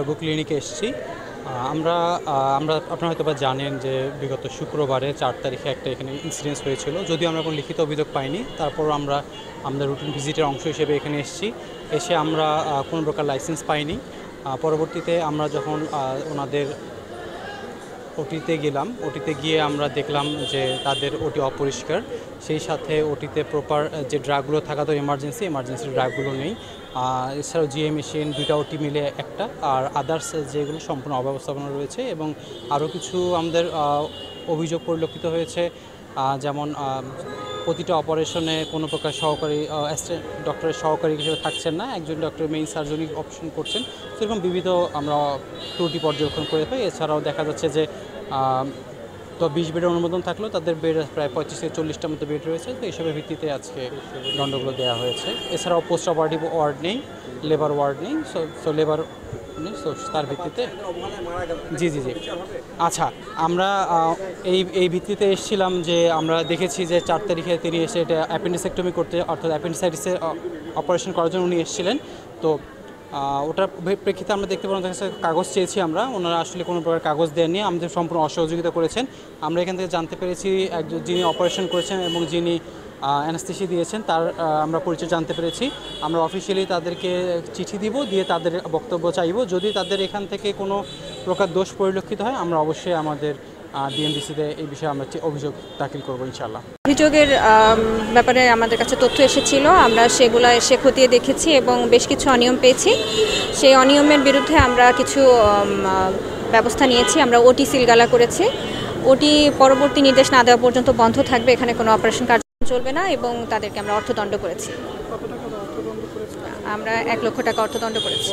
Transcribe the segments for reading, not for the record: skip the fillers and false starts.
আরোগ্য ক্লিনিকে এসেছি। আমরা আমরা আপনারা হয়তো বা জানেন যে বিগত শুক্রবারে 4 তারিখে একটা এখানে ইনসিডেন্স হয়েছিল। যদিও আমরা কোনো লিখিত অভিযোগ পাইনি, তারপরও আমরা আমাদের রুটিন ভিজিটের অংশ হিসেবে এখানে এসেছি। এসে আমরা কোনো প্রকার লাইসেন্স পাইনি। পরবর্তীতে আমরা যখন ওনাদের ওটিতে গেলাম, ওটিতে গিয়ে আমরা দেখলাম যে তাদের ওটি অপরিষ্কার, সেই সাথে ওটিতে প্রপার যে ড্রাগগুলো থাকা তো এমার্জেন্সি ড্রাগগুলো নেই। এছাড়াও জিএ মেশিন 2টা ওটি মিলে একটা, আর আদার্স যেগুলো সম্পূর্ণ অব্যবস্থাপনা রয়েছে। এবং আরও কিছু আমাদের অভিযোগ পরিলক্ষিত হয়েছে, যেমন প্রতিটা অপারেশনে কোনো প্রকার সহকারী ডক্টরের সহকারী হিসেবে থাকছেন না, একজন ডক্টর মেইন সার্জরি অপশন করছেন। সেরকম বিবিধ আমরা ত্রুটি পর্যবেক্ষণ করে পাই। এছাড়াও দেখা যাচ্ছে যে তো 20 বেডের অনুমোদন থাকলেও তাদের বেড প্রায় 35 থেকে 40টার মতো বেড রয়েছে। তো এইসবের ভিত্তিতে আজকে দণ্ডগুলো দেওয়া হয়েছে। এছাড়াও পোস্ট অপারেটিভ ওয়ার্ড নেই, লেবার ওয়ার্ড নেই, সো লেবার নেই, সো তার ভিত্তিতে জি। আচ্ছা, আমরা এই ভিত্তিতে এসেছিলাম যে আমরা দেখেছি যে 4 তারিখে তিনি এসে এটা অ্যাপেন্ডিসেক্টমি করতে, অর্থাৎ অ্যাপেন্ডিসাইটিসের অপারেশন করার জন্য উনি এসেছিলেন। তো ওটার প্রেক্ষিতে আমরা দেখতে পাই ওনাদের কাছে কাগজ চেয়েছি আমরা, ওনারা আসলে কোনো প্রকার কাগজ দেননি, আমাদের সম্পূর্ণ অসহযোগিতা করেছেন। আমরা এখান থেকে জানতে পেরেছি একজন যিনি অপারেশন করেছেন এবং যিনি অ্যানাস্থেসিয়া দিয়েছেন তার আমরা পরিচয় জানতে পেরেছি। আমরা অফিসিয়ালি তাদেরকে চিঠি দিব, দিয়ে তাদের বক্তব্য চাইব। যদি তাদের এখান থেকে কোনো প্রকার দোষ পরিলক্ষিত হয় আমরা অবশ্যই আমাদের ডিএমডিসিতে এই বিষয়ে আমরা অভিযোগ দাখিল করবো ইনশাআল্লাহ। অভিযোগের ব্যাপারে আমাদের কাছে তথ্য এসেছিল, আমরা সেগুলো এসে খতিয়ে দেখেছি এবং বেশ কিছু অনিয়ম পেয়েছি। সেই অনিয়মের বিরুদ্ধে আমরা কিছু ব্যবস্থা নিয়েছি। আমরা ওটি সিলগালা করেছি। ওটি পরবর্তী নির্দেশ না দেওয়া পর্যন্ত বন্ধ থাকবে, এখানে কোনো অপারেশন কার্য চলবে না, এবং তাদেরকে আমরা অর্থদণ্ড করেছি। আমরা 1 লক্ষ টাকা অর্থদণ্ড করেছি।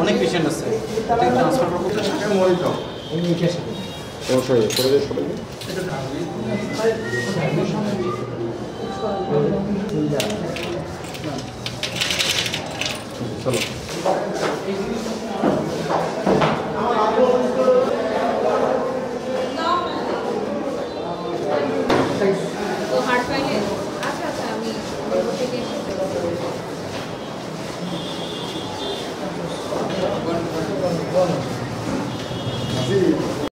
অনেক পেশেন্ট আছে। চলো আমি